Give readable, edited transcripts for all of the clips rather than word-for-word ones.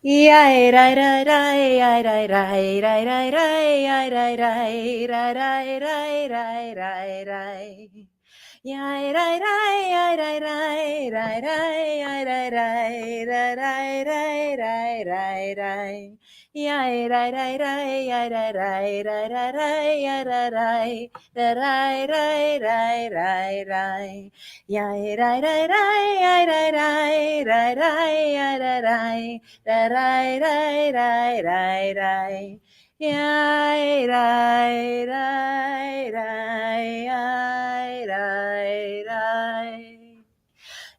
Yai rai rai rai rai rai rai rai rai rai rai rai rai rai rai rai rai rai. Yai rai rai rai rai rai rai rai rai rai rai rai rai rai rai. Yai rai rai rai rai rai rai rai rai rai rai rai rai rai rai. Yai rai rai rai rai rai rai rai rai rai. Da rai rai rai rai rai. Yai rai rai rai rai rai rai.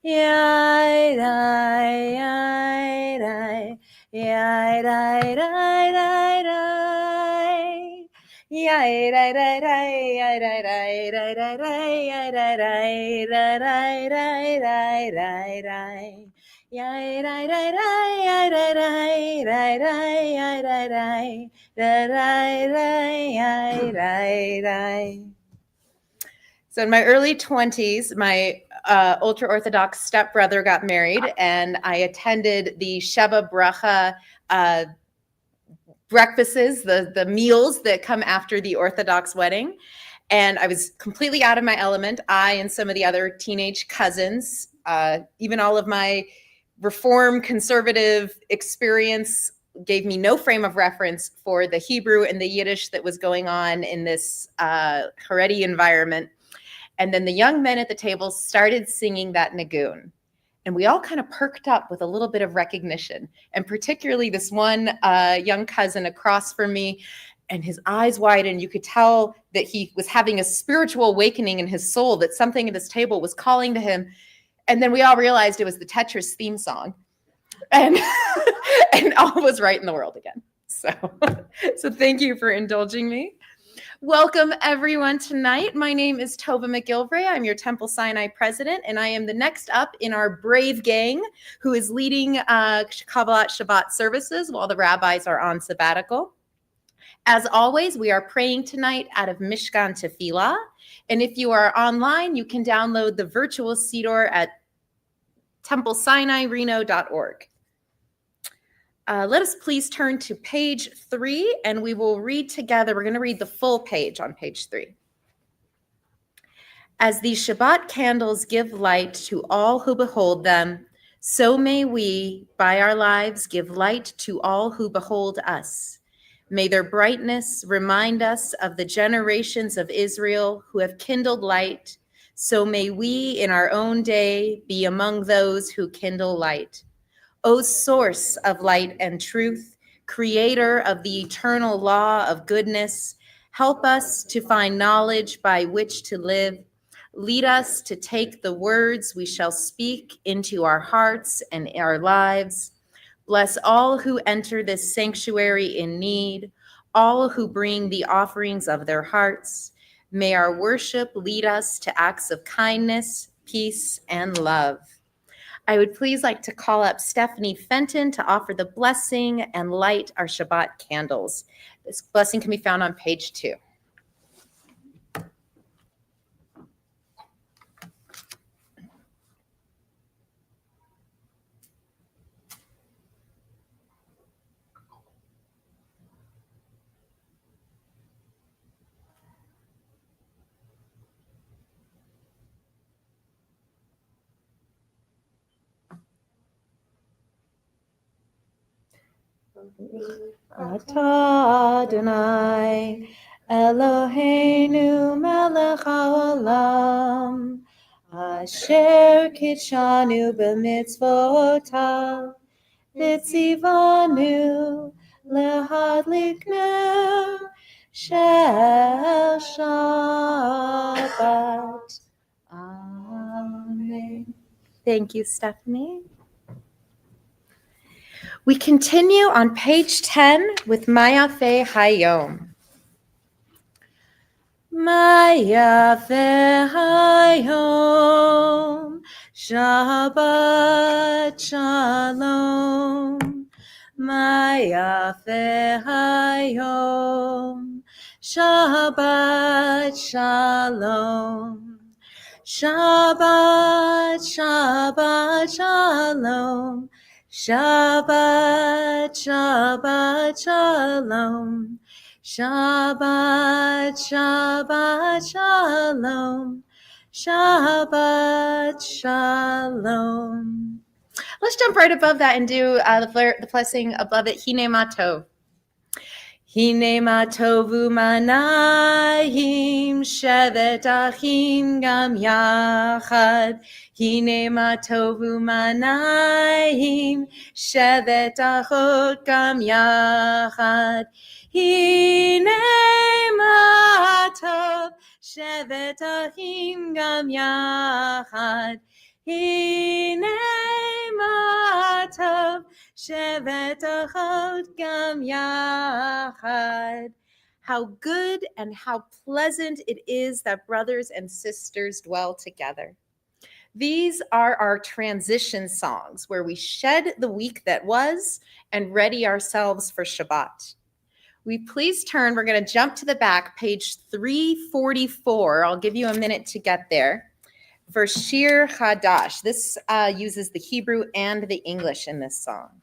Yai rai yai rai. Yai rai rai rai rai. Yai rai rai rai yai rai rai rai rai rai yai rai rai rai rai rai rai rai. Yai rai rai rai yai rai rai rai rai yai rai rai rai rai yai rai rai. So in my early 20s, my ultra-Orthodox stepbrother got married, and I attended the Sheva Bracha breakfasts, the meals that come after the Orthodox wedding. And I was completely out of my element. I and some of the other teenage cousins, even all of my Reform conservative experience gave me no frame of reference for the Hebrew and the Yiddish that was going on in this Haredi environment. And then the young men at the table started singing that nigun. And we all kind of perked up with a little bit of recognition. And particularly this one young cousin across from me, and his eyes widened. You could tell that he was having a spiritual awakening in his soul, that something at this table was calling to him. And then we all realized it was the Tetris theme song. And, and all was right in the world again. So thank you for indulging me. Welcome, everyone, tonight. My name is Tova McGilvray. I'm your Temple Sinai president, and I am the next up in our brave gang who is leading Kabbalat Shabbat services while the rabbis are on sabbatical. As always, we are praying tonight out of Mishkan T'filah, and if you are online, you can download the virtual siddur at TempleSinaiReno.org. Let us please turn to page 3, and we will read together. We're going to read the full page on page 3. As these Shabbat candles give light to all who behold them, so may we, by our lives, give light to all who behold us. May their brightness remind us of the generations of Israel who have kindled light, so may we in our own day be among those who kindle light. O source of light and truth, creator of the eternal law of goodness, help us to find knowledge by which to live. Lead us to take the words we shall speak into our hearts and our lives. Bless all who enter this sanctuary in need, all who bring the offerings of their hearts. May our worship lead us to acts of kindness, peace, and love. I would please like to call up Stephanie Fenton to offer the blessing and light our Shabbat candles. This blessing can be found on page 2. Atah Adonai Eloheinu melech haolam asher kitshanu b'mitzvotav v'tzivanu lehadlik ner shel Shabbat. Amen. Thank you, Stephanie. We continue on page 10 with Mayafe Hayom. Mayafe Hayom, Shabbat Shalom. Mayafe Hayom, Shabbat Shalom. Shabbat, Shabbat Shalom. Shabbat, Shabbat, Shalom. Shabbat, Shabbat, Shalom. Shabbat, Shalom. Let's jump right above that and do the blessing above it. Hine ma tov. Hine ma tovu manayim shevet achim gam yachad. Hine ma tovu manayim shevet achot gam yachad. Hine ma tov shevet achim gam yachad. Hine ma tov shevet achot gam yachad. How good and how pleasant it is that brothers and sisters dwell together. These are our transition songs where we shed the week that was and ready ourselves for Shabbat. We please turn, we're going to jump to the back, page 344. I'll give you a minute to get there. For Shir Chadash. This uses the Hebrew and the English in this song.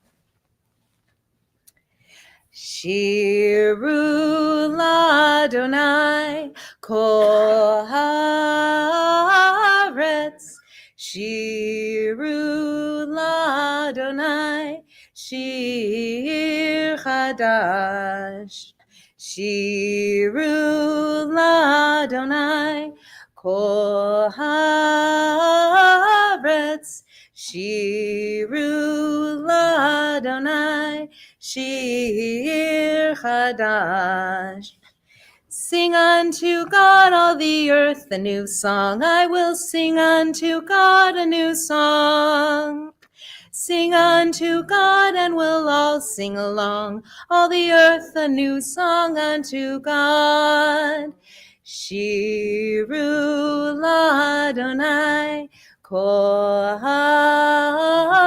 Shiru l'Adonai kol haaretz. Shiru l'Adonai shir chadash. Shiru l'Adonai kol haaretz. Shiru l'Adonai shir chadash. Sing unto God, all the earth, a new song. I will sing unto God a new song. Sing unto God, and we'll all sing along. All the earth, a new song unto God. Shiru l'Adonai kol haaretz.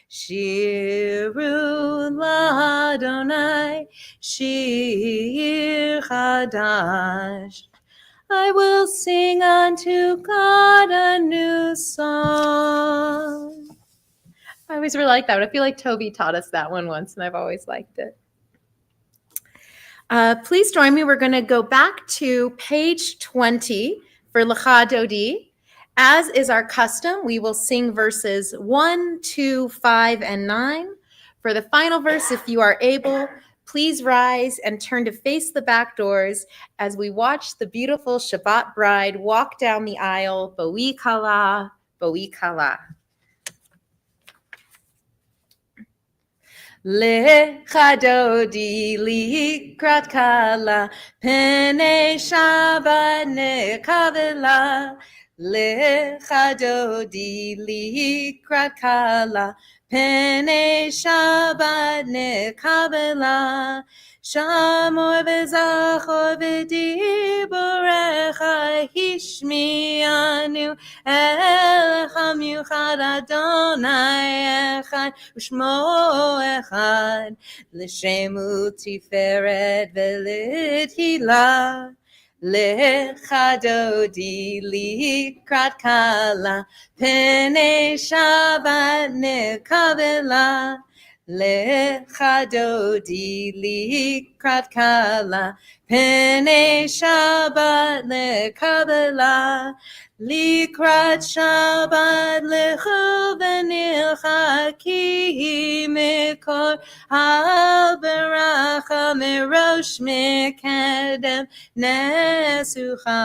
Shiru l'Adonai shir chadash. I will sing unto God a new song. I always really like that one. I feel like Toby taught us that one once, and I've always liked it. Please join me. We're going to go back to page 20 for Lecha Dodi. As is our custom, we will sing verses 1, 2, 5, and 9. For the final verse, if you are able, please rise and turn to face the back doors as we watch the beautiful Shabbat bride walk down the aisle, Boi Kala, Boi Kala. Lecha Dodi likrat kala, Penei Shabbat nekavela. Lecha Dodi likrat kala, Penei Shabbat nekavela. Shamor v'zachor v'diborecha hishmianu elecha miuchad Adonai echad u'shmo echad l'shemu tiferet v'lithilah. Lecha Dodi likrat kala, Penei Shabbat nekavela. Lecha Dodi likrat kala, Penei Shabbat nekavela. Likrat Shabbat lechu v'nilchaki mikor ha'beracha merosh mekedem nesucha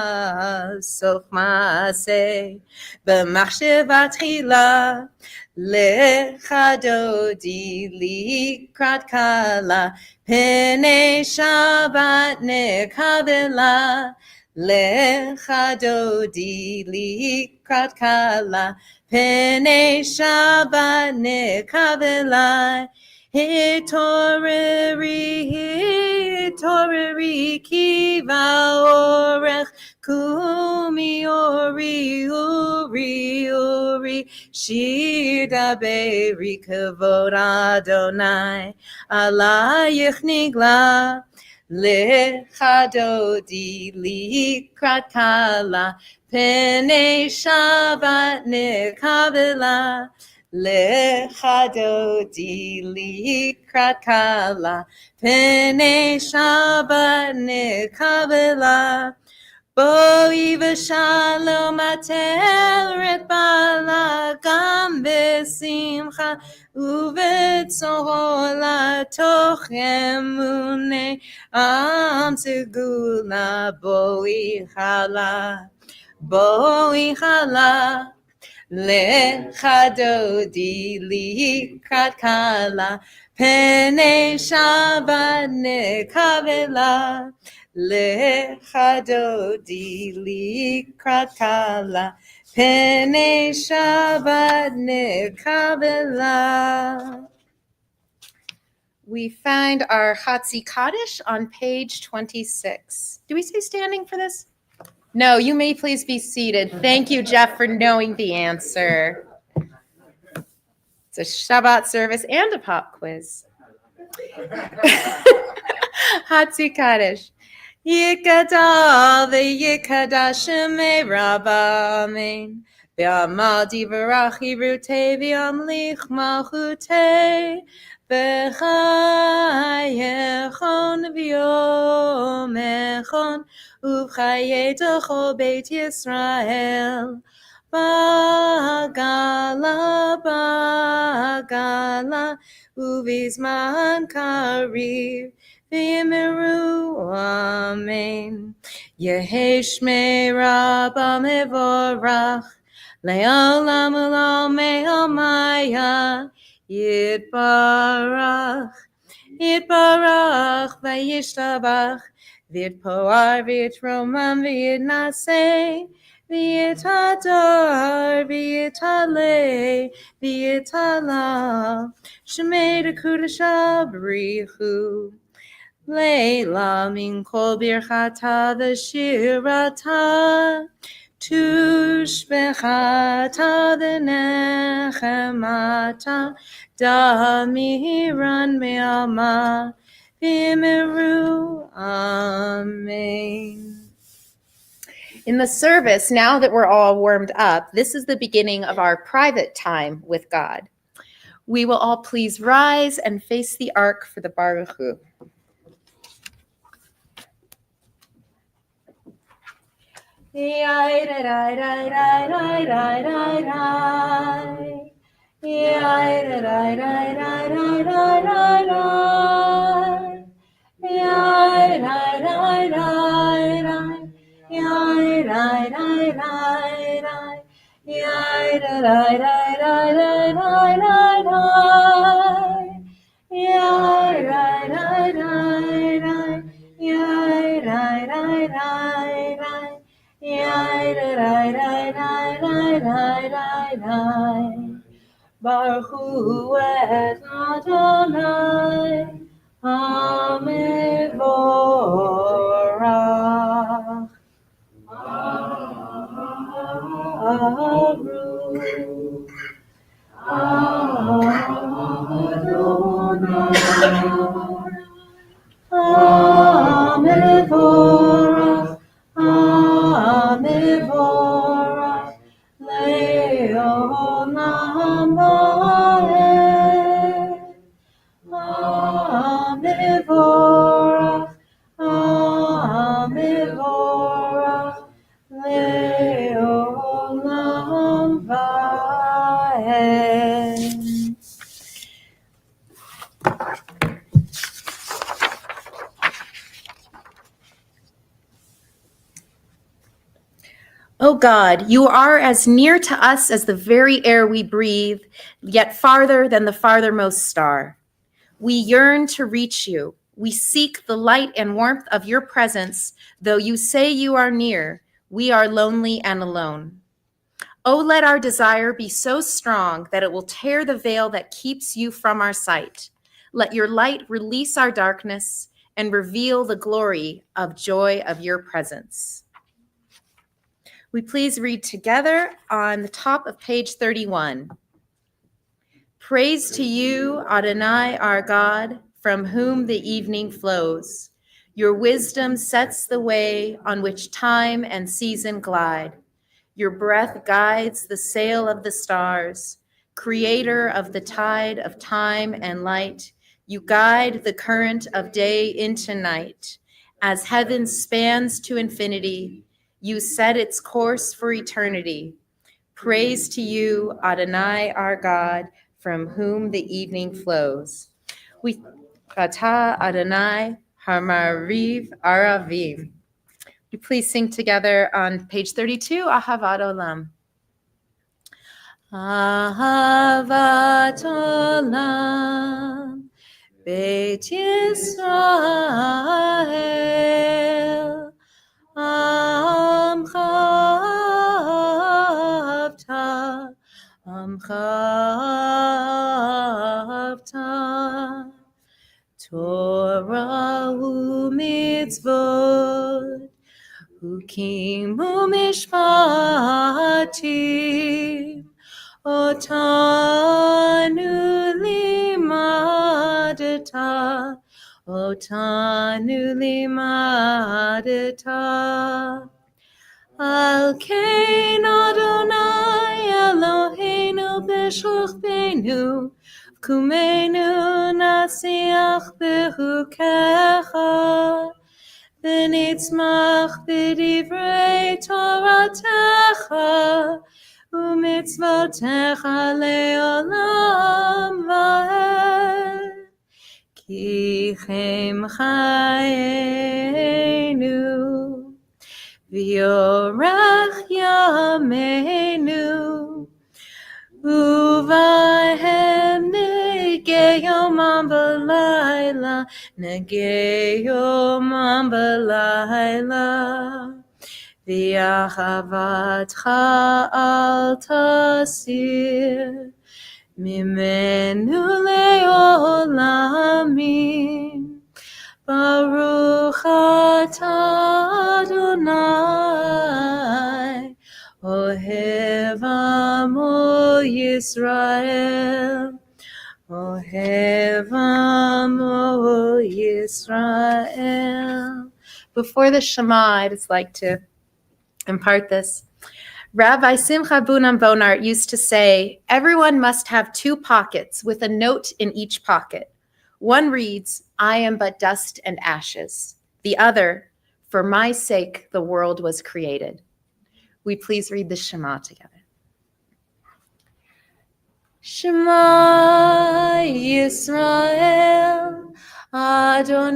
sof maaseh b'machshavat tchila. Lecha Dodi likrat kala, Penei Shabbat nekavela. Lecha Dodi likrat kala, Penei Shabbat nekavela. Hitoreri kiva orech, Kumi ori uri, Shir daberi kavod Adonai, alayich nigla. Lecha Dodi likrat kala, Penei Shabbat nekavela. Lechadodi likrat kala, Pene Shabbat nekabela. Boi v'shalom atel ritbala, Gam b'simcha uvetzor latoch emune am segula. Boi chala Lechadodi likrat kala, Pene Shabbat nekabela. Lechadodi likrat kala, Pene Shabbat nekabela. We find our Hatzi Kaddish on page 26. Do we say standing for this? No, you may please be seated. Thank you, Jeff, for knowing the answer. It's a Shabbat service and a pop quiz. Hatzi Kaddish. Yikadal v'yikadash shemei rabba amen. V'amal divarachi rute v'amlich malchute. V'chayechon v'yomechon. Uv'chayetecho beit Yisrael. Bagala, uvizman kariv, v'yimiru amen. Yeheshmei rabba mevorach, le'olam u'lam me'omaya, yitbarach, v'yishtabach, v'yitpoar, v'yitromam, v'yitnaseh, V'yitador, v'yitale, v'yitala, Shemei Dekudasha B'richu, Leila min kol birchata v'shirata, Tushbechata v'nechemata, Damiran me'alma, v'yimiru amen. In the service, now that we're all warmed up, this is the beginning of our private time with God. We will all please rise and face the ark for the Baruch Hu. Baruch Hu et Adonai Hamevorach. Baruch Adonai Hamevorach, Le'olam va'ed. Hamevorach, Le'olam va'ed. O God, you are as near to us as the very air we breathe, yet farther than the farthermost star. We yearn to reach you. We seek the light and warmth of your presence. Though you say you are near, we are lonely and alone. Oh, let our desire be so strong that it will tear the veil that keeps you from our sight. Let your light release our darkness and reveal the glory of joy of your presence. We please read together on the top of page 31. Praise to you, Adonai, our God, from whom the evening flows. Your wisdom sets the way on which time and season glide. Your breath guides the sail of the stars. Creator of the tide of time and light, you guide the current of day into night. As heaven spans to infinity, you set its course for eternity. Praise to you, Adonai, our God, from whom the evening flows. We Ata Adonai Hamariv Aravim. You please sing together on page 32, Ahavat Olam. Ahavat Olam, Beit Yisrael, Amcha Avta, Amcha Avta, Torah u'mitzvot, Hukim u'mishpatim, Otanu limadata, Otanu limadata. Al kein Adonai Eloheinu b'shachbenu, Kumenu nasiach bechukecha, V'nitzmach b'divrei Toratecha, U'mitzvotecha le'olam va'ed. Ki chem chayenu, V'yorech yameinu, Uvahem negei yomam b'layla, negei yomam b'layla. V'ahavatcha al tasir, mimenu le'olamim. Baruch atah Adonai, Ohev amo Yisrael, Ohev amo Yisrael. Before the Shema, I'd just like to impart this. Rabbi Simcha Bunam Bonart used to say, everyone must have two pockets with a note in each pocket. One reads, I am but dust and ashes. The other, for my sake, the world was created. We please read the Shema together. Shema Yisrael, Adonai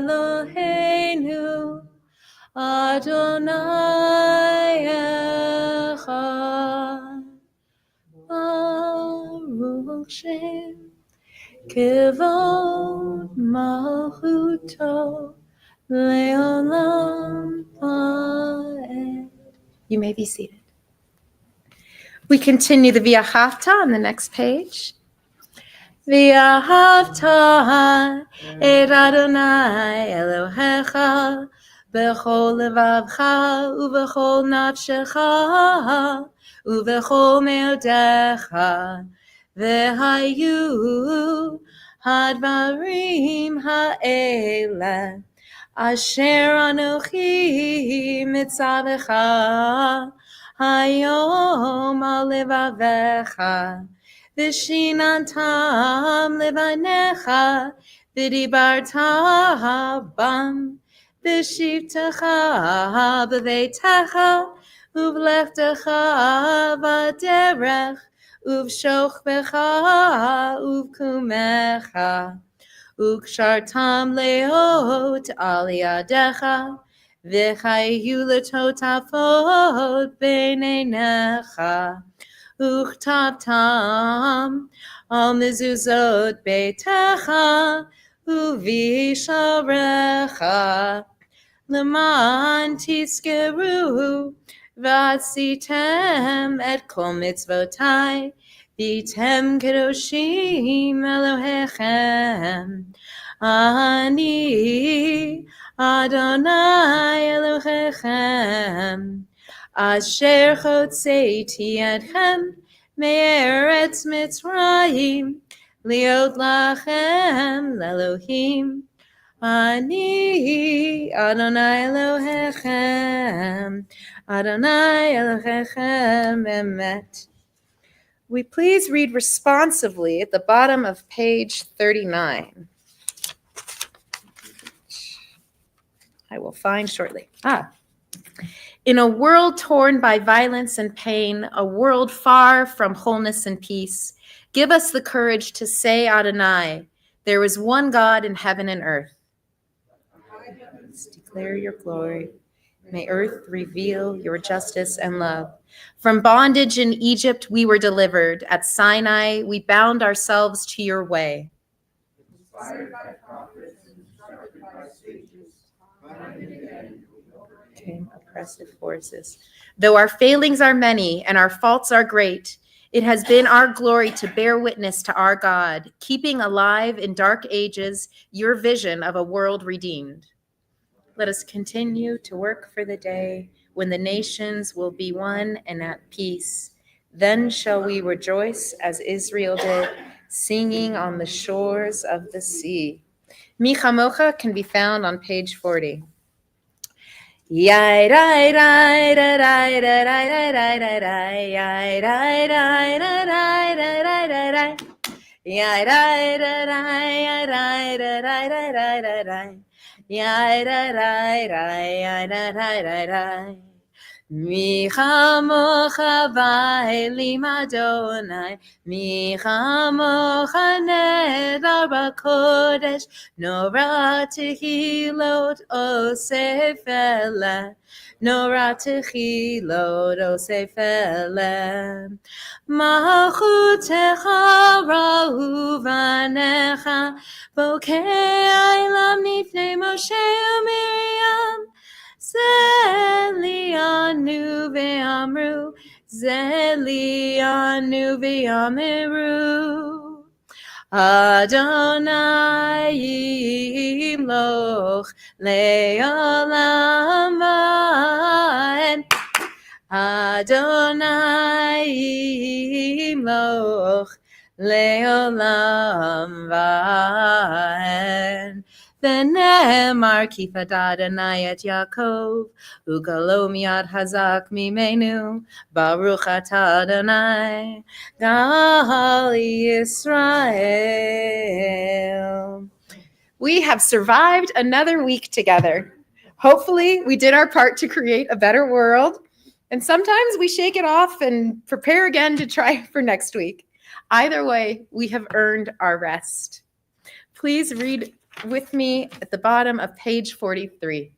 Eloheinu, Adonai Echad, Baruch Shem, Kevod Malchuto, Leolam Va'ed. You may be seated. We continue the V'ahavta on the next page. V'ahavta et Adonai Elohecha b'chol levavcha u'b'chol nafshecha u'b'chol me'odecha v'hayu hadvarim ha'ele asher anochi mitzavecha hayom al levavecha v'shinantam levanecha v'dibarta bam v'shivtecha b'veitecha uv'lechtecha v'derech uv'shochbecha uv'kumecha ukshartam leot al yadecha v'chayu letotafot b'neinecha uchtavtam al mezuzot beitecha uvisharecha leman tiskeru v'asitem et kol mitzvotai v'tem kedoshim Elohechem. Ani Adonai Elohechem asher chotzeiti etchem me'eretz Mitzrayim liot lachem lelohim. Ani Adonai Elohechem, Adonai Elohechem emet. we please read responsively at the bottom of page 39? I will find shortly. In a world torn by violence and pain, a world far from wholeness and peace, give us the courage to say, Adonai, there is one God in heaven and earth. Heavens declare your glory. May earth reveal your justice and love. From bondage in Egypt, we were delivered. At Sinai, we bound ourselves to your way. Inspired by prophets, instructed by sages, came oppressive forces. Though our failings are many and our faults are great, it has been our glory to bear witness to our God, keeping alive in dark ages your vision of a world redeemed. Let us continue to work for the day when the nations will be one and at peace. Then shall we rejoice as Israel did, singing on the shores of the sea. Mi Chamocha can be found on page 40. Yai rai rai rai rai rai rai rai rai rai yai rai rai rai rai rai rai rai rai yai rai rai rai rai rai rai rai rai rai rai yai rai rai rai rai rai rai rai Mi chamocha v'elim Adonai, mi chamocha nedar b'kodesh, nora tehilot osef elem, nora tehilot osef elem. Malchutecha ra'u v'necha, bokei olam nifnei Moshe u'Miriam, Zelianu ve'amru, Zelianu ve'amiru. Adonai yimloch le'olam va'ed. Adonai yimloch le'olam va'ed. V'ne'emar kifad Adonai et Yaakov, ugalo miyad hazak mimenu, baruch atah Adonai, gal Yisrael. We have survived another week together. Hopefully, we did our part to create a better world, and sometimes we shake it off and prepare again to try for next week. Either way, we have earned our rest. Please read with me at the bottom of page 43.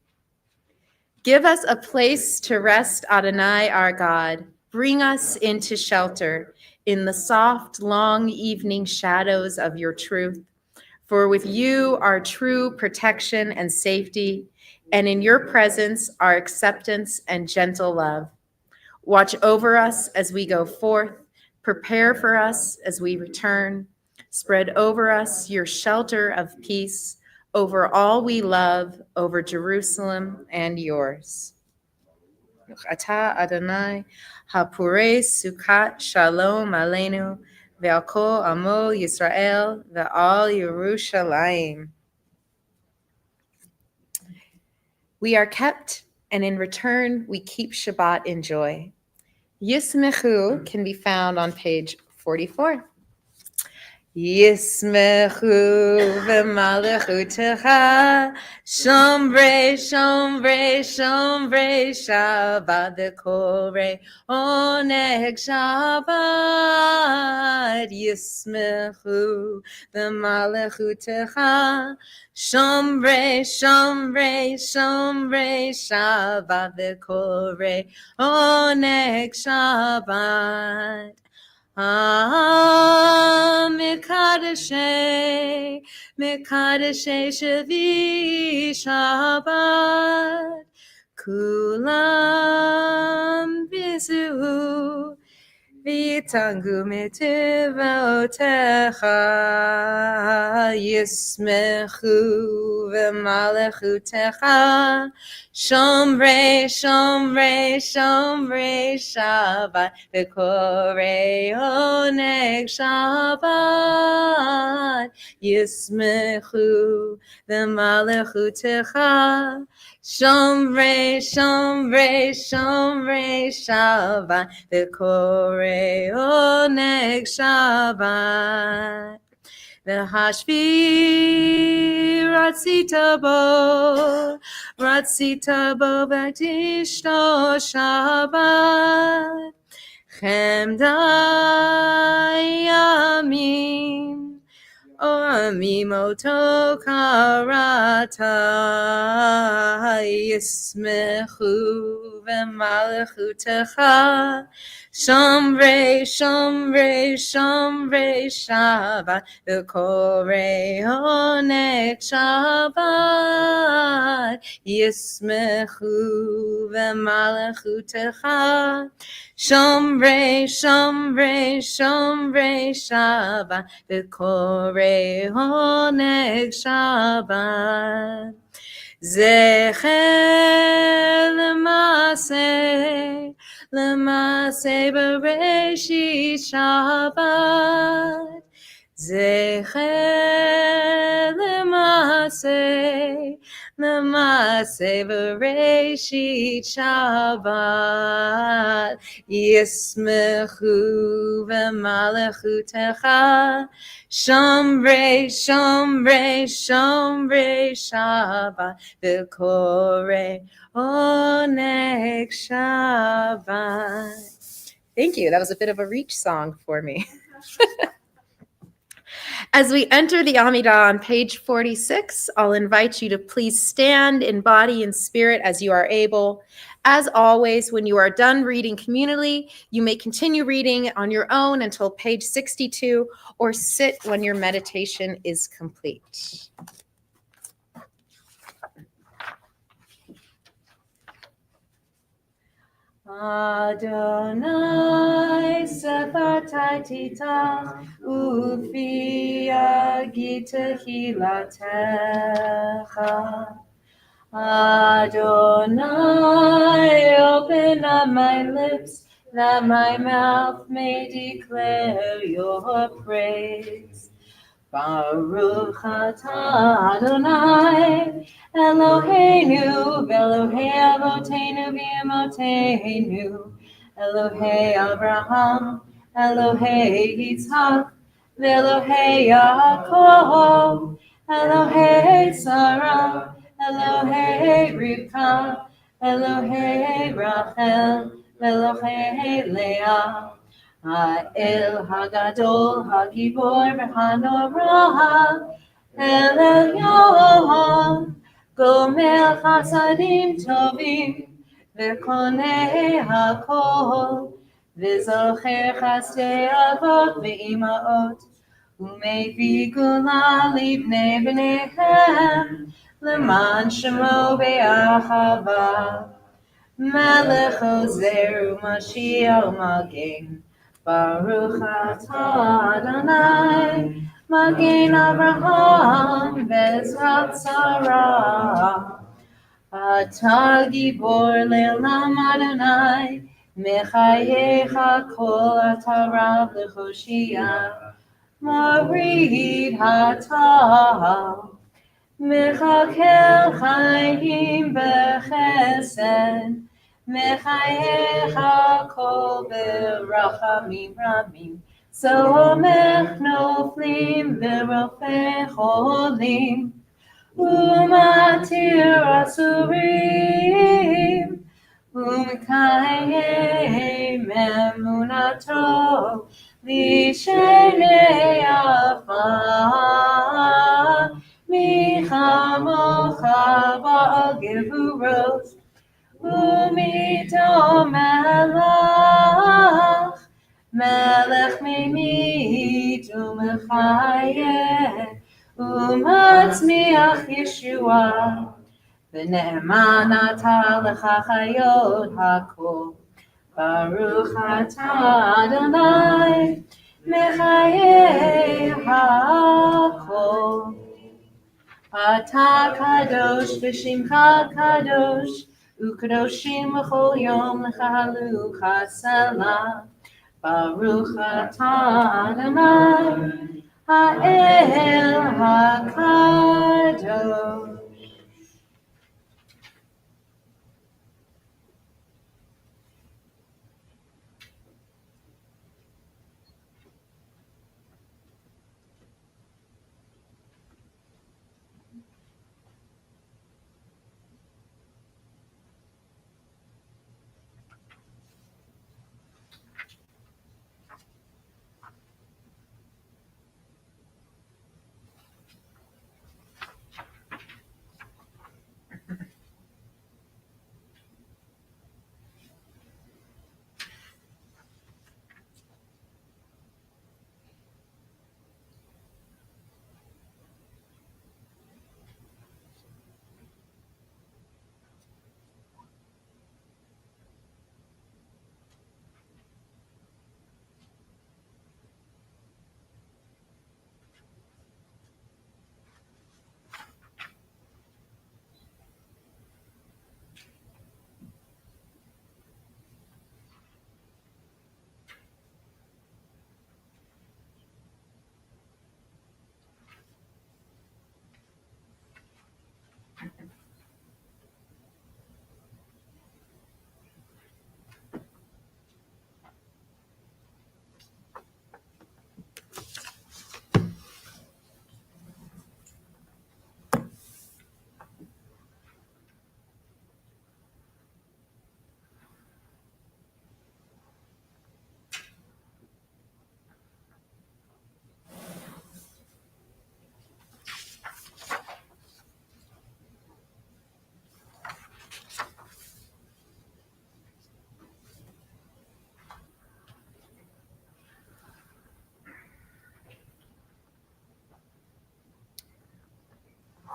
Give us a place to rest, Adonai, our God. Bring us into shelter in the soft, long evening shadows of your truth. For with you are true protection and safety, and in your presence are acceptance and gentle love. Watch over us as we go forth. Prepare for us as we return. Spread over us your shelter of peace, over all we love, over Jerusalem and yours. Atah Adonai, hapurei sukat shalom aleinu, ve'al kol amo Yisrael, ve'al Yerushalayim. We are kept, and in return, we keep Shabbat in joy. Yismechu can be found on page 44. Yismechu v'malechutecha, shomrei, shomrei, shomrei Shabbat, v'korei oneg Shabbat. Yismechu v'malechutecha, shomrei, shomrei, shomrei Shabbat, v'korei oneg Shabbat. Mikadashei, Mikadashei Shavi Shabbat, Kulam Bizu, Vitangu Mitivotecha, Yismechu V'malechutecha, Shomrei, Shomrei, Shomrei Shabbat, V'korei oneg Shabbat, Yismechu V'malechutecha, Shomrei, Shomrei, Shomrei Shabbat, V'korei oneg Shabbat. V'hashvi Ratzita bo v'tishto Shabbat. Chemdai Yamim, Mimoto karata yismechu v'malchutecha shomrei shomrei shomrei Shabbat v'korei oneg Shabbat yismechu v'malchutecha shomrei shomrei shomrei Shabbat v'korei oneg Shabbat. Zecher l'maseh bereshit Shabbat. Zecher l'maseh bereshit Shabbat. Yismechu v'malchutecha shomrei shomrei shomrei Shabbat v'korei oneg Shabbat. Thank you. That was a bit of a reach song for me. As we enter the Amidah on page 46, I'll invite you to please stand in body and spirit as you are able. As always, when you are done reading communally, you may continue reading on your own until page 62 or sit when your meditation is complete. Adonai sefatai titach ufi agitehilatecha. Adonai, open up my lips, that my mouth may declare your praise. Baruch atah Adonai, Eloheinu, Elohei Avotenu v'Emotenu, Elohei Abraham, Elohei Yitzhak, Elohei Yaakov, Elohei Sarah, Elohei Rivka, Elohei Rachel, Elohei Leah. Ha'el Hagadol Hagibor v'Hanora El Elyon Gomel Chasadim Tovim v'Konei Hakol v'Zocher Chasdei Avot v'Imaot u'Mevii Gula Livnei B'neihem L'man Shemo Be'achava Melech Ozer u'Mashiach Magen Baruch atah Adonai, Magen Avraham, Bezrat Sarah. Atah Gibor Le'olam Adonai, Mechayecha Kol Atah Rav L'Choshia, Morid Atah, Mechakel Chaim B'Chesed, Mechayecha Kol B'Rachamim Ramim, Somech Noflim V'Rofei Cholim, Umatir Asurim, Umkayem Emunato, Lishenei Afar, Michamocha Ba'al Gevurot, Umito Melech, Melech Mimit Umechayeh, Umatzmiach Yeshua, V'ne'eman atah lecha chayot hakol, Baruch atah Adonai, Mechayeh hakol. Atah kadosh v'shimcha kadosh, u'kadoshim v'chol yom lechalu chaselah. Baruch atah Adonai, ha'el hakadosh.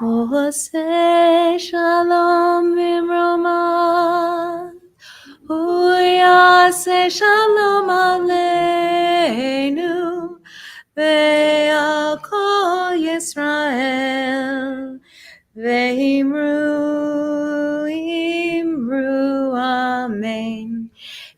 Ose shalom v'roma, uyase shalom aleinu, ve'al kol Yisrael, ve'imru amen.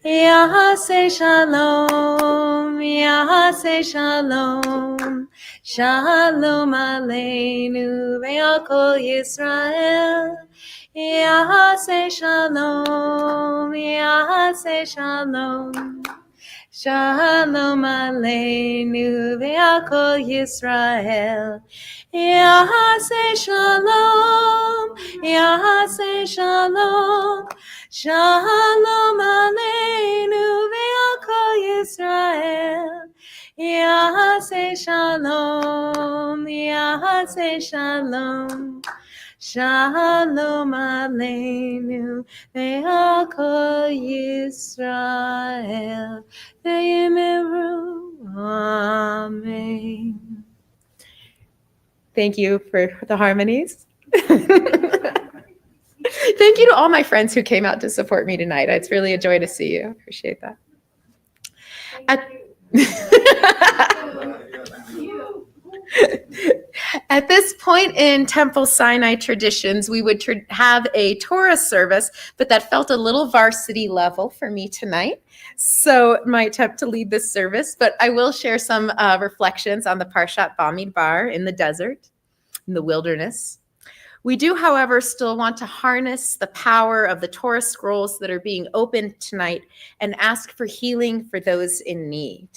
Yahase shalom, Yahase shalom, shalom aleinu ve'al kol Yisrael. Yahase shalom, Yahase shalom, shalom aleinu ve'al kol Yisrael. Yahase shalom, Yahase shalom, shalom aleinu ve'al kol Yisrael. Yahase shalom, Yahase shalom, shalom aleinu ve'al kol Yisrael. Ve'yimeru, amen. Thank you for the harmonies. Thank you to all my friends who came out to support me tonight. It's really a joy to see you. Appreciate that. At this point in Temple Sinai traditions, we would have a Torah service, but that felt a little varsity level for me tonight. So my attempt to lead this service, but I will share some reflections on the Parshat Bamidbar in the desert, in the wilderness. We do, however, still want to harness the power of the Torah scrolls that are being opened tonight and ask for healing for those in need.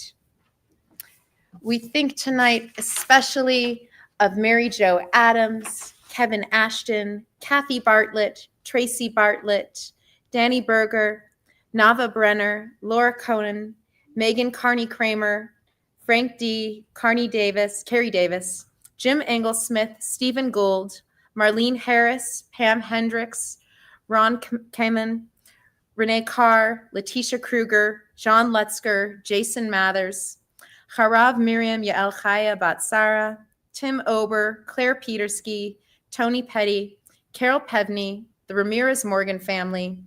We think tonight especially of Mary Jo Adams, Kevin Ashton, Kathy Bartlett, Tracy Bartlett, Danny Berger, Nava Brenner, Laura Conan, Megan Carney Kramer, Frank D., Carrie Davis, Jim Englesmith, Stephen Gould, Marlene Harris, Pam Hendricks, Ron Kamen, Renee Carr, Letitia Kruger, John Lutzker, Jason Mathers, Harav Miriam Yael Chaya Batsara, Tim Ober, Claire Petersky, Tony Petty, Carol Pevney, the Ramirez Morgan family,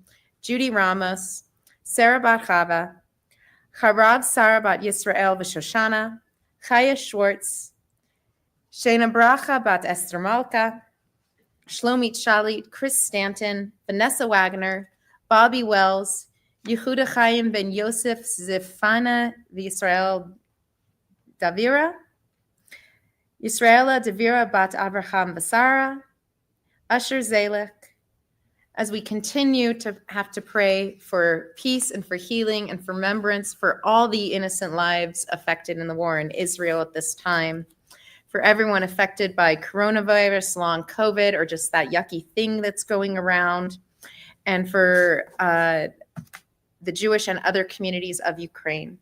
Judy Ramos, Sarah Bat Chava, Harav Sarah Bat Yisrael V'Shoshana, Chaya Schwartz, Shana Bracha Bat Esther Malka, Shlomit Shalit, Chris Stanton, Vanessa Wagner, Bobby Wells, Yehuda Chaim Ben Yosef Zifana V'Yisrael Davira, Yisraela Davira Bat Avraham Basara, Usher Zalek, as we continue to have to pray for peace and for healing and for remembrance for all the innocent lives affected in the war in Israel at this time, for everyone affected by coronavirus, long COVID, or just that yucky thing that's going around, and for the Jewish and other communities of Ukraine.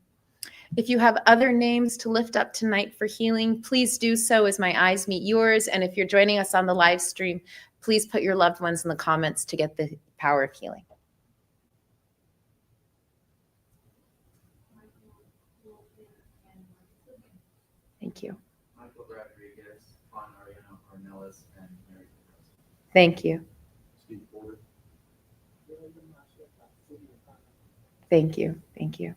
If you have other names to lift up tonight for healing, please do so as my eyes meet yours. And if you're joining us on the live stream, please put your loved ones in the comments to get the power of healing. Thank you. Michael Rodriguez, Juan Ariano Ornelas, and Mary. Thank you. Steve Ford. Thank you. Thank you.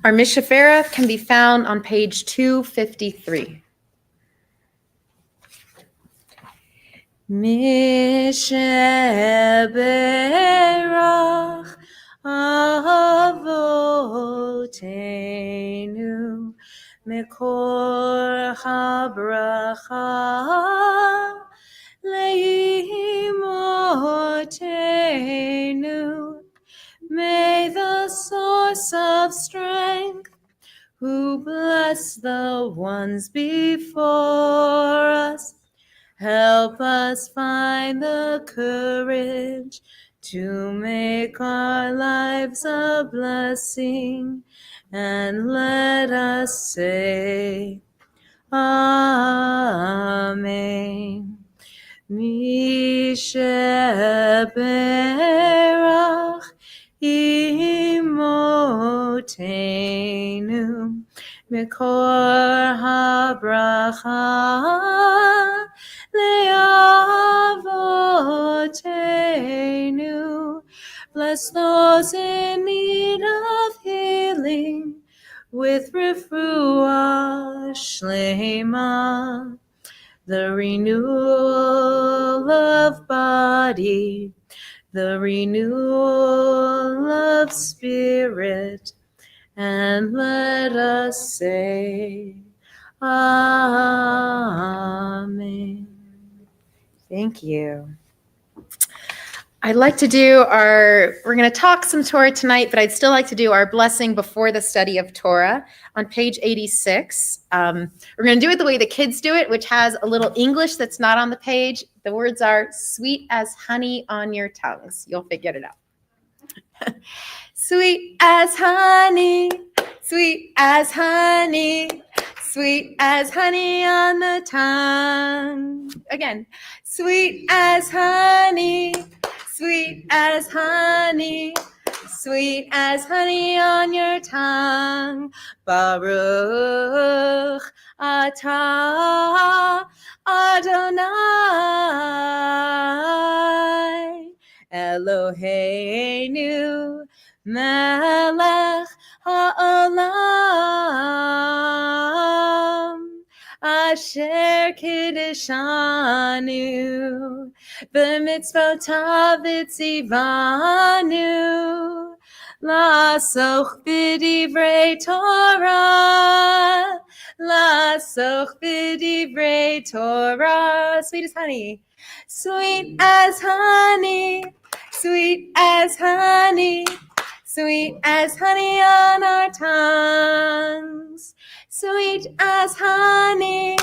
Our Mishafera can be found on page 253. Mishaberach avotenu mekor habracha leimotenu. May the source of strength, who bless the ones before us, help us find the courage to make our lives a blessing, and let us say, Amen. Mishaberach imotenu Mikor habracha le'avotenu. Bless those in need of healing with refuah shlema, the renewal of body, the renewal of spirit, and let us say, Amen. Thank you. we're going to talk some Torah tonight, but I'd still like to do our blessing before the study of Torah on page 86. We're going to do it the way the kids do it, which has a little English that's not on the page. The words are sweet as honey on your tongues. You'll figure it out. Sweet as honey, sweet as honey, sweet as honey on the tongue. Again, sweet as honey, sweet as honey, sweet as honey on your tongue. Baruch atah Adonai Eloheinu melech ha'olam asher kiddushanu b'mitzvotav v'tzivanu la'asoch b'divrei Torah, la'asoch b'divrei Torah. Sweet as honey, sweet as honey, sweet as honey, sweet as honey on our tongues. Sweet as honey,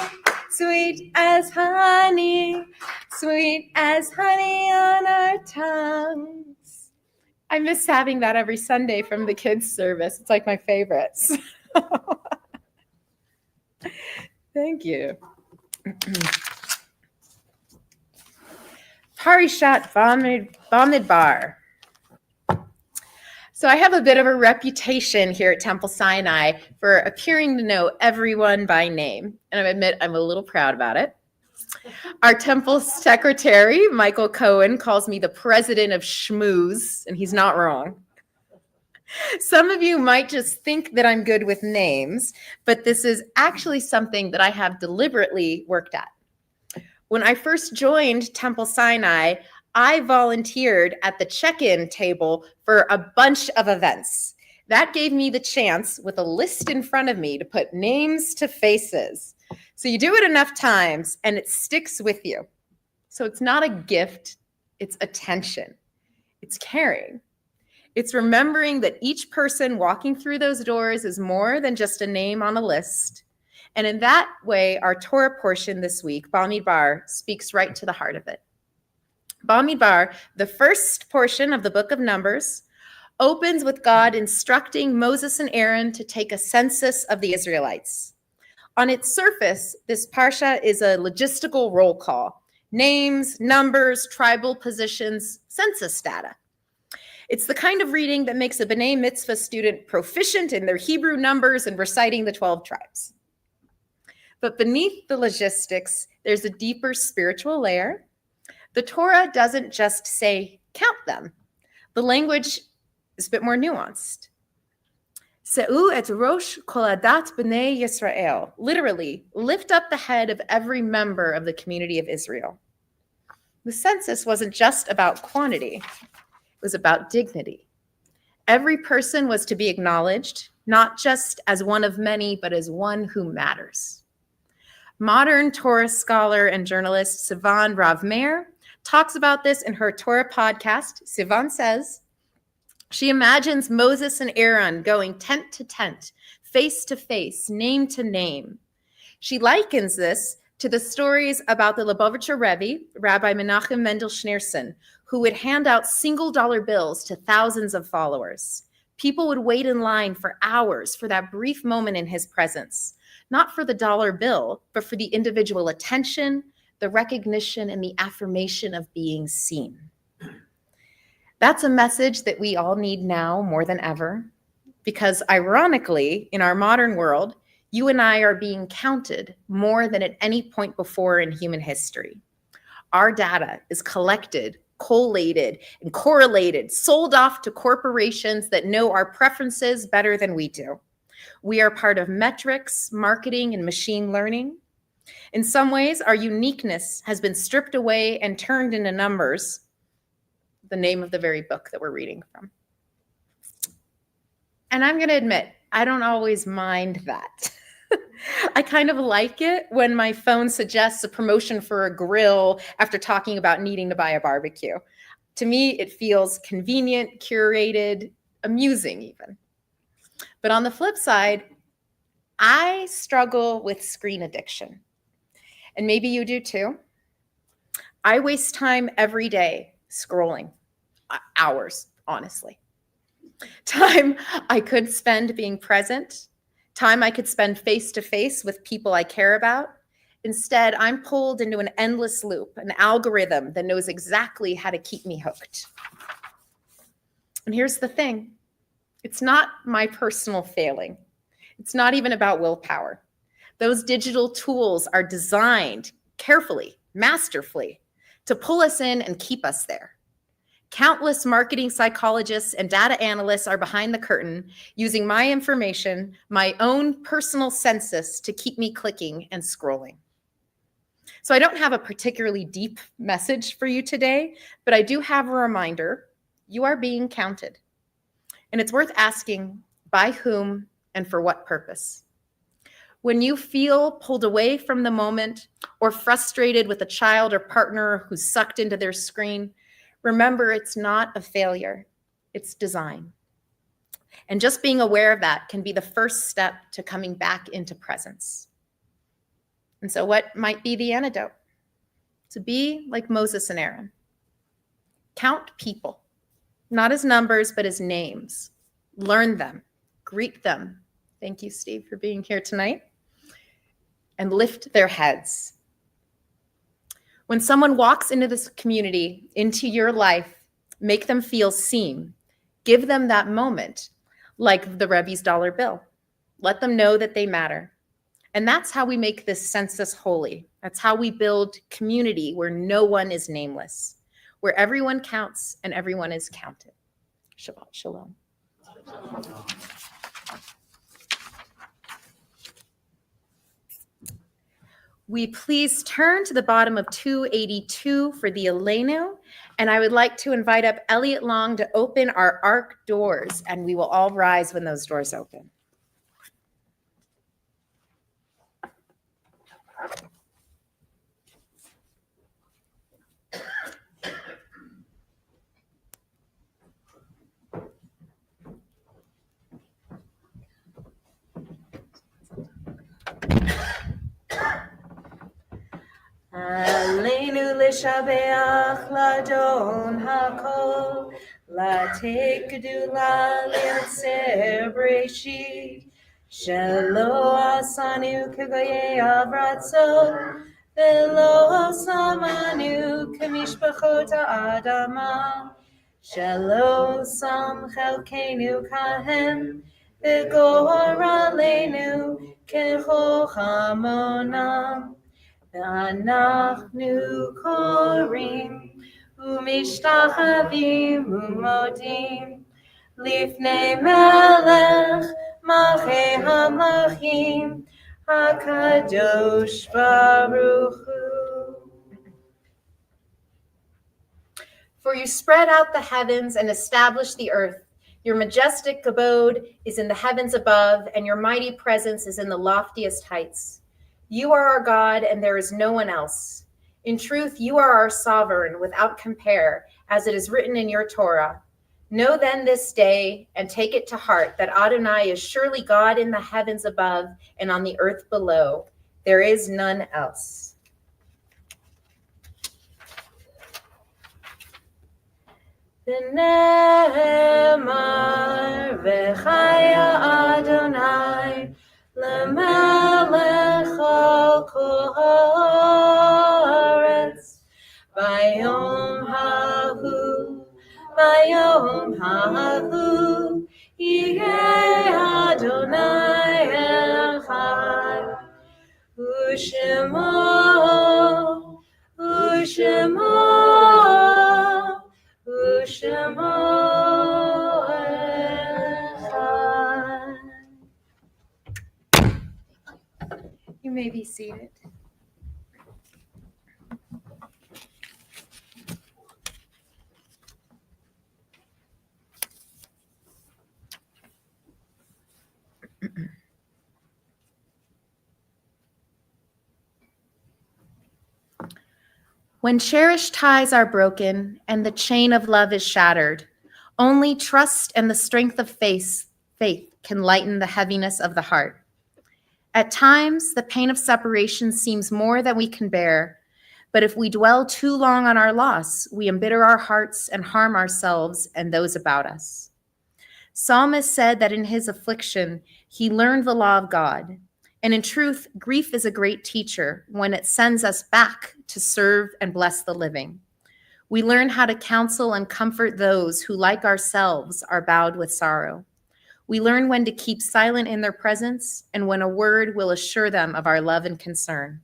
sweet as honey, sweet as honey on our tongues. I miss having that every Sunday from the kids' service. It's like my favorites. Thank you. Parishat Bamidbar. So I have a bit of a reputation here at Temple Sinai for appearing to know everyone by name, and I admit I'm a little proud about it. Our temple secretary, Michael Cohen, calls me the president of schmooze, and he's not wrong. Some of you might just think that I'm good with names, but this is actually something that I have deliberately worked at. When I first joined Temple Sinai, I volunteered at the check-in table for a bunch of events. That gave me the chance, with a list in front of me, to put names to faces. So you do it enough times and it sticks with you. So it's not a gift, it's attention. It's caring. It's remembering that each person walking through those doors is more than just a name on a list. And in that way, our Torah portion this week, Bamidbar, speaks right to the heart of it. Bamidbar, the first portion of the book of Numbers, opens with God instructing Moses and Aaron to take a census of the Israelites. On its surface, this parsha is a logistical roll call: names, numbers, tribal positions, census data. It's the kind of reading that makes a B'nai Mitzvah student proficient in their Hebrew numbers and reciting the 12 tribes. But beneath the logistics, there's a deeper spiritual layer. The Torah doesn't just say, count them. The language is a bit more nuanced. Se'u et rosh kol adat b'nei Yisrael. Literally, lift up the head of every member of the community of Israel. The census wasn't just about quantity. It was about dignity. Every person was to be acknowledged, not just as one of many, but as one who matters. Modern Torah scholar and journalist Sivan Rav-Meir talks about this in her Torah podcast. Sivan says, she imagines Moses and Aaron going tent to tent, face to face, name to name. She likens this to the stories about the Lubavitcher Rebbe, Rabbi Menachem Mendel Schneerson, who would hand out single-dollar bills to thousands of followers. People would wait in line for hours for that brief moment in his presence, not for the dollar bill, but for the individual attention, the recognition, and the affirmation of being seen. That's a message that we all need now more than ever, because ironically, in our modern world, You and I are being counted more than at any point before in human history. Our data is collected, collated, and correlated, sold off to corporations that know our preferences better than we do. We are part of metrics, marketing, and machine learning. In some ways, our uniqueness has been stripped away and turned into numbers, the name of the very book that we're reading from. And I'm going to admit, I don't always mind that. I kind of like it when my phone suggests a promotion for a grill after talking about needing to buy a barbecue. To me, it feels convenient, curated, amusing even. But on the flip side, I struggle with screen addiction. And maybe you do too. I waste time every day scrolling, hours, honestly. Time I could spend being present, time I could spend face-to-face with people I care about. Instead, I'm pulled into an endless loop, an algorithm that knows exactly how to keep me hooked. And here's the thing. It's not my personal failing. It's not even about willpower. Those digital tools are designed carefully, masterfully, to pull us in and keep us there. Countless marketing psychologists and data analysts are behind the curtain, using my information, my own personal census, to keep me clicking and scrolling. So I don't have a particularly deep message for you today, but I do have a reminder. You are being counted. And it's worth asking, by whom and for what purpose? When you feel pulled away from the moment or frustrated with a child or partner who's sucked into their screen, remember, it's not a failure, it's design. And just being aware of that can be the first step to coming back into presence. And so what might be the antidote? To be like Moses and Aaron. Count people, not as numbers, but as names. Learn them, greet them. Thank you, Steve, for being here tonight. And lift their heads. When someone walks into this community, into your life, make them feel seen. Give them that moment, like the Rebbe's dollar bill. Let them know that they matter. And that's how we make this census holy. That's how we build community where no one is nameless, where everyone counts and everyone is counted. Shabbat Shalom. We please turn to the bottom of 282 for the Eleno, and I would like to invite up Elliot Long to open our ark doors, and we will all rise when those doors open. Aleinu l'shabeach ladon hakol, latei gedula liotzer breshit, shelo asanu kegoyei avratzo, velo samanu kemishpachot ha'adama, shelo sam chelkenu kahem, v'gor aleinu kechochamonam. ואנחנו קוראים ומשתחווים ומודים לפני מלך מלכי המלכים הקדוש ברוך הוא. For you spread out the heavens and establish the earth. Your majestic abode is in the heavens above, and your mighty presence is in the loftiest heights. You are our God, and there is no one else. In truth, you are our sovereign without compare, as it is written in your Torah. Know then this day, and take it to heart, that Adonai is surely God in the heavens above and on the earth below. There is none else. V'ne'emar v'chaya Adonai L'melech al kol haaretz, bayom hahu, yihei Adonai echad. Ushemo, Ushemo, Ushemo Echad. You may be seated. When cherished ties are broken and the chain of love is shattered, only trust and the strength of faith can lighten the heaviness of the heart. At times, the pain of separation seems more than we can bear, but if we dwell too long on our loss, we embitter our hearts and harm ourselves and those about us. Psalmist said that in his affliction, he learned the law of God. And in truth, grief is a great teacher when it sends us back to serve and bless the living. We learn how to counsel and comfort those who, like ourselves, are bowed with sorrow. We learn when to keep silent in their presence and when a word will assure them of our love and concern.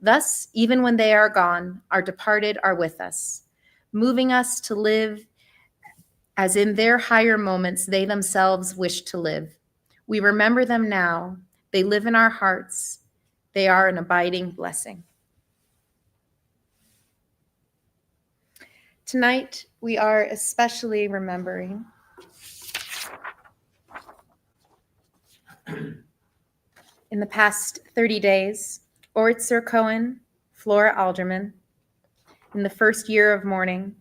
Thus, even when they are gone, our departed are with us, moving us to live as in their higher moments they themselves wish to live. We remember them now. They live in our hearts. They are an abiding blessing. Tonight, we are especially remembering in the past 30 days, Ortzer Cohen, Flora Alderman. In the first year of mourning,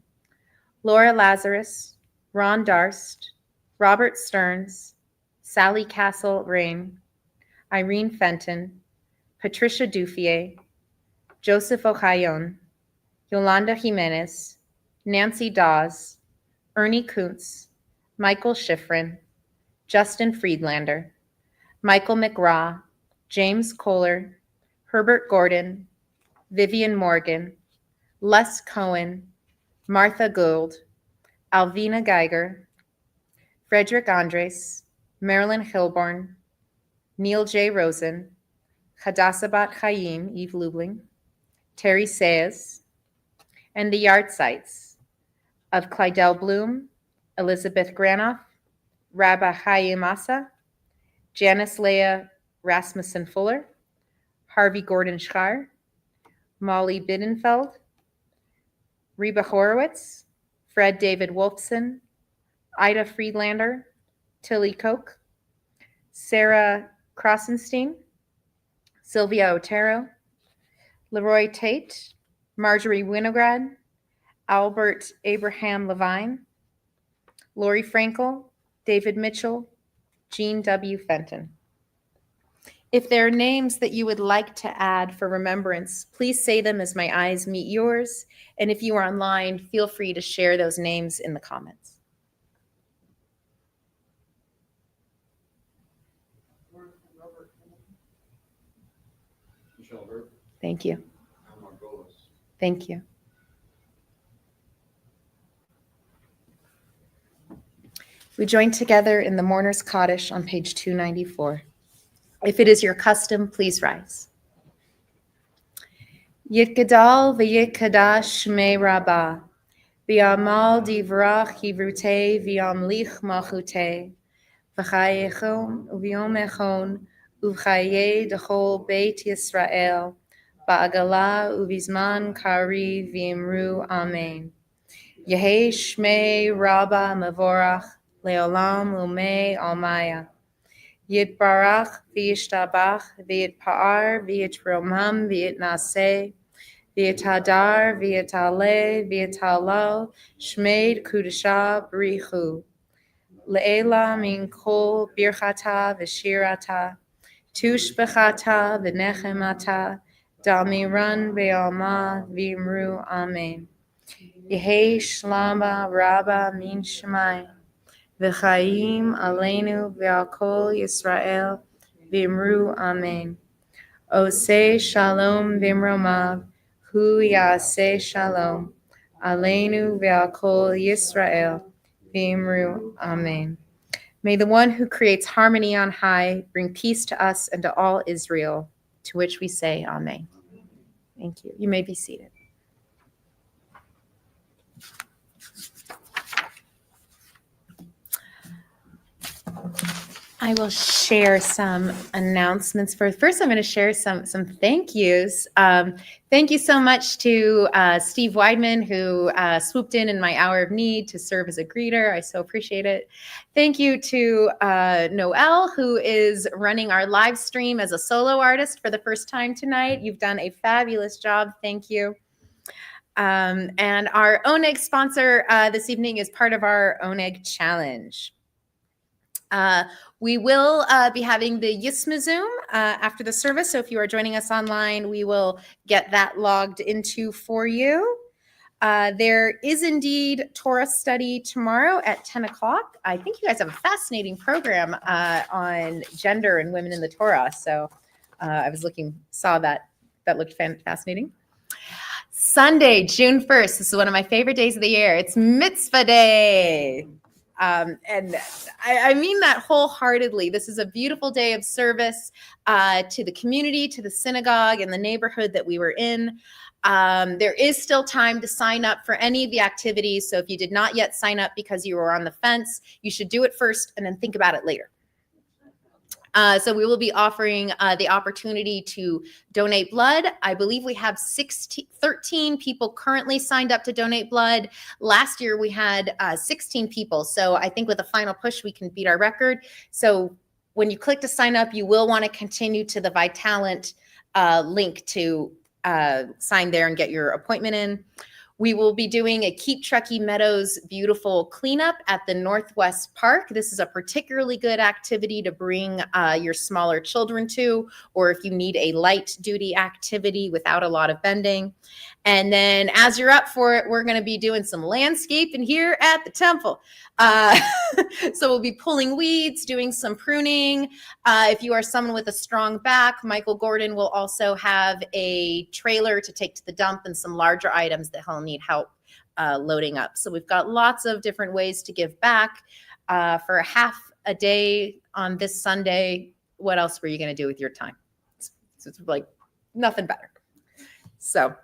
Laura Lazarus, Ron Darst, Robert Stearns, Sally Castle Rain, Irene Fenton, Patricia Dufier, Joseph Ohayon, Yolanda Jimenez, Nancy Dawes, Ernie Kuntz, Michael Schifrin, Justin Friedlander, Michael McGraw, James Kohler, Herbert Gordon, Vivian Morgan, Les Cohen, Martha Gould, Alvina Geiger, Frederick Andres, Marilyn Hilborn, Neil J. Rosen, Hadassabat Chaim, Eve Lubling, Terry Sayes, and the yard sites of Clydell Bloom, Elizabeth Granoff, Rabba Chaim Asa, Janice Leah Rasmussen Fuller, Harvey Gordon Schar, Molly Bidenfeld, Reba Horowitz, Fred David Wolfson, Ida Friedlander, Tilly Koch, Sarah Krassenstein, Sylvia Otero, Leroy Tate, Marjorie Winograd, Albert Abraham Levine, Lori Frankel, David Mitchell, Jean W. Fenton. If there are names that you would like to add for remembrance, please say them as my eyes meet yours. And if you are online, feel free to share those names in the comments. Thank you. Thank you. We join together in the Mourner's Kaddish on page 294. If it is your custom, please rise. Yitgadal v'yitkadash shmei Rabbah, v'yamal divrach hivrutei v'yamlich malchutei, v'chayechon u'v'yom echon u'v'chayei d'chol Beit Yisrael, ba'agala u'v'zman kari v'imru amen. Yehei shmei Rabbah mevorach, leolam umei almaya. Yitbarach v'yishtabach v'yitpa'ar v'yitromam v'yitnaseh v'yitadar v'yitaleh v'yitalal shmeid kudusha b'richu le'ela min kol birchata v'shirata tushbechata v'nechemata damiran v'alma v'imru amen. Yehei shlama rabba min shemayim V'chaim aleinu v'al kol Yisrael v'imru amen. Oseh shalom v'imromav, hu yaseh shalom. Aleinu v'al kol Yisrael v'imru amen. May the one who creates harmony on high bring peace to us and to all Israel. To which we say amen. Thank you. You may be seated. I will share some announcements first. First, I'm going to share some thank yous. Thank you so much to Steve Weidman, who swooped in my hour of need to serve as a greeter. I so appreciate it. Thank you to Noelle, who is running our live stream as a solo artist for the first time tonight. You've done a fabulous job. Thank you. And our Oneg sponsor this evening is part of our Oneg Challenge. We will be having the Yisma Zoom after the service. So if you are joining us online, we will get that logged into for you. There is indeed Torah study tomorrow at 10 o'clock. I think you guys have a fascinating program on gender and women in the Torah. So I was saw that looked fascinating. Sunday, June 1st. This is one of my favorite days of the year. It's Mitzvah Day. And I mean that wholeheartedly. This is a beautiful day of service to the community, to the synagogue, and the neighborhood that we were in. There is still time to sign up for any of the activities. So if you did not yet sign up because you were on the fence, you should do it first and then think about it later. So we will be offering the opportunity to donate blood. I believe we have 13 people currently signed up to donate blood. Last year we had 16 people. So I think with a final push, we can beat our record. So when you click to sign up, you will want to continue to the Vitalant link to sign there and get your appointment in. We will be doing a Keep Truckee Meadows beautiful cleanup at the Northwest Park. This is a particularly good activity to bring your smaller children to, or if you need a light duty activity without a lot of bending. And then as you're up for it, we're going to be doing some landscaping here at the temple. So we'll be pulling weeds, doing some pruning. If you are someone with a strong back, Michael Gordon will also have a trailer to take to the dump and some larger items that he'll need help loading up. So we've got lots of different ways to give back. For half a day on this Sunday, what else were you going to do with your time? It's like nothing better. So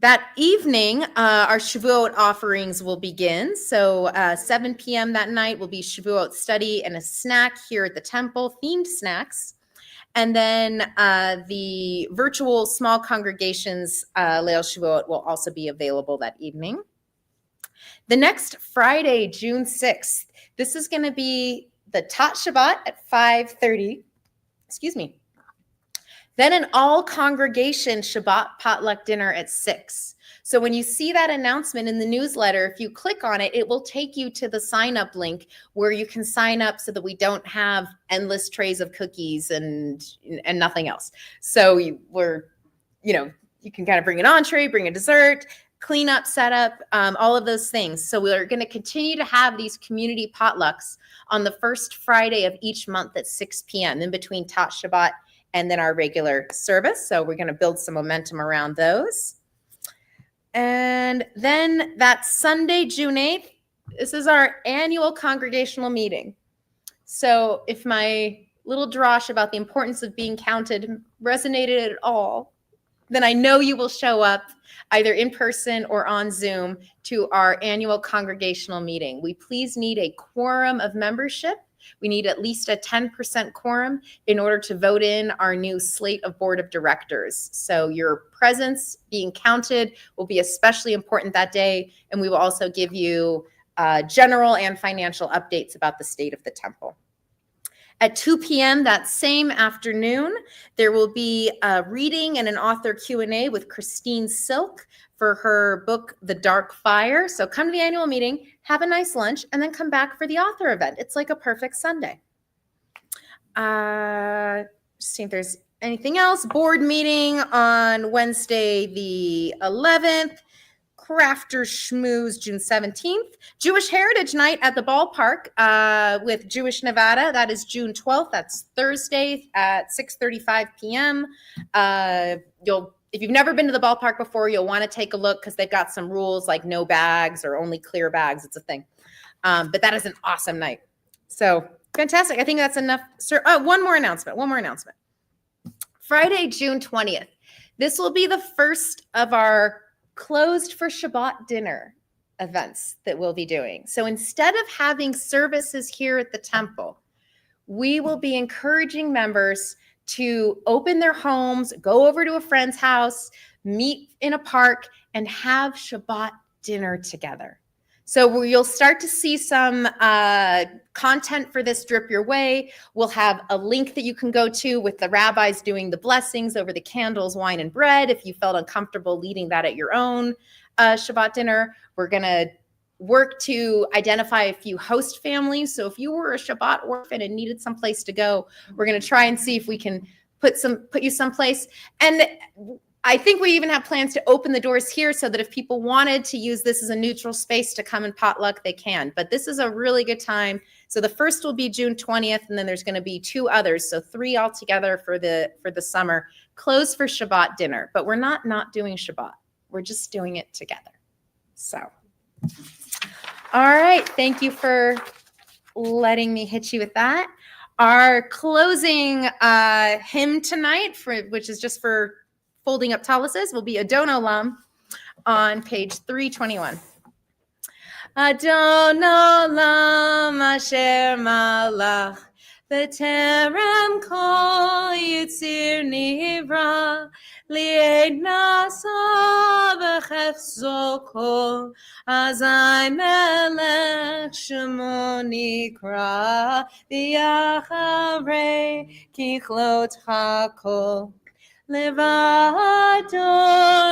that evening, our Shavuot offerings will begin. So 7 p.m. that night will be Shavuot study and a snack here at the temple, themed snacks. And then the virtual small congregations Leil Shavuot will also be available that evening. The next Friday, June 6th, this is going to be the Tat Shabbat at 5:30. Excuse me. Then an all-congregation Shabbat potluck dinner at 6. So when you see that announcement in the newsletter, if you click on it, it will take you to the sign-up link where you can sign up so that we don't have endless trays of cookies and nothing else. So you can kind of bring an entree, bring a dessert, clean up, set up, all of those things. So we're going to continue to have these community potlucks on the first Friday of each month at 6 p.m. in between Tat Shabbat and then our regular service. So we're going to build some momentum around those. And then that Sunday, June 8th, this is our annual congregational meeting. So if my little drosh about the importance of being counted resonated at all, then I know you will show up either in person or on Zoom to our annual congregational meeting. We please need a quorum of membership. We need at least a 10% quorum in order to vote in our new slate of board of directors. So your presence being counted will be especially important that day. And we will also give you general and financial updates about the state of the temple. At 2 p.m. that same afternoon, there will be a reading and an author Q&A with Christine Silk for her book, The Dark Fire. So come to the annual meeting, have a nice lunch, and then come back for the author event. It's like a perfect Sunday. Just see if there's anything else. Board meeting on Wednesday, the 11th. Crafter Schmooze, June 17th. Jewish Heritage Night at the ballpark with Jewish Nevada. That is June 12th. That's Thursday at 6:35 p.m. If you've never been to the ballpark before, you'll want to take a look because they've got some rules like no bags or only clear bags. It's a thing. But that is an awesome night. So Fantastic. I think that's enough. Sir, one more announcement. Friday, June 20th. This will be the first of our closed for Shabbat dinner events that we'll be doing. So instead of having services here at the temple, we will be encouraging members to open their homes, go over to a friend's house, meet in a park, and have Shabbat dinner together. So you'll start to see some content for this drip your way. We'll have a link that you can go to with the rabbis doing the blessings over the candles, wine, and bread. If you felt uncomfortable leading that at your own Shabbat dinner, we're going to work to identify a few host families. So if you were a Shabbat orphan and needed some place to go, we're going to try and see if we can put you someplace. And I think we even have plans to open the doors here so that if people wanted to use this as a neutral space to come and potluck, they can. But this is a really good time. So the first will be June 20th, and then there's going to be 2 others. So 3 altogether for the summer, closed for Shabbat dinner. But we're not doing Shabbat. We're just doing it together. So, all right. Thank you for letting me hit you with that. Our closing hymn tonight, which is just for folding up taluses, will be Adon Olam on page 321. Adon Olam asher malach v'terem kol yitzir nivra li'ed nasa v'chefzo kol azai melech shemo nikra v'yacharei kichlot hakol Levado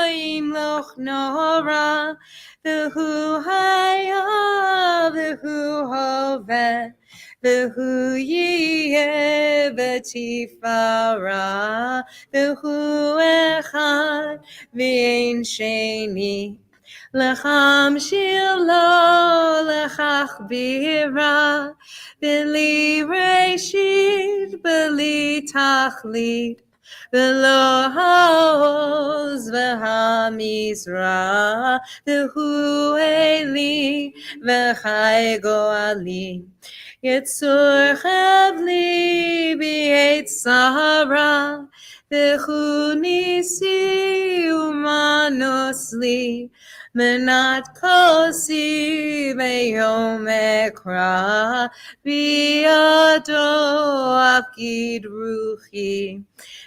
imloch nora, v'hu haya, v'hu hoveh, v'hu yiyeh v'tifara, v'hu echad v'ein sheni. Lecham shilo lechach bira, b'li reshit, b'li tachlit. V'lo ha'oz v'hamizra v'hu eli v'chai go'ali Yitzur chavli b'yet sara v'hu nisi u'manosli Menat kosi v'yom ekra v'yado afgid ruchi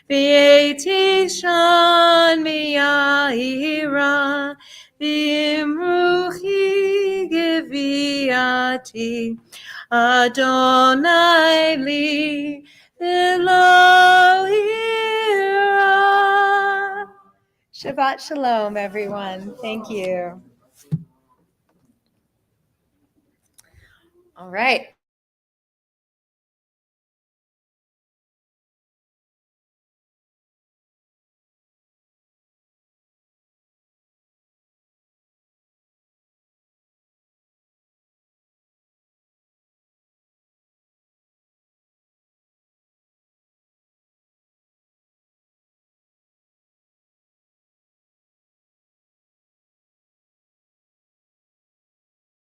V'yeti shan v'yahira v'imruchi geviati Adonai li Elohira. Shabbat Shalom, everyone. Thank you. All right.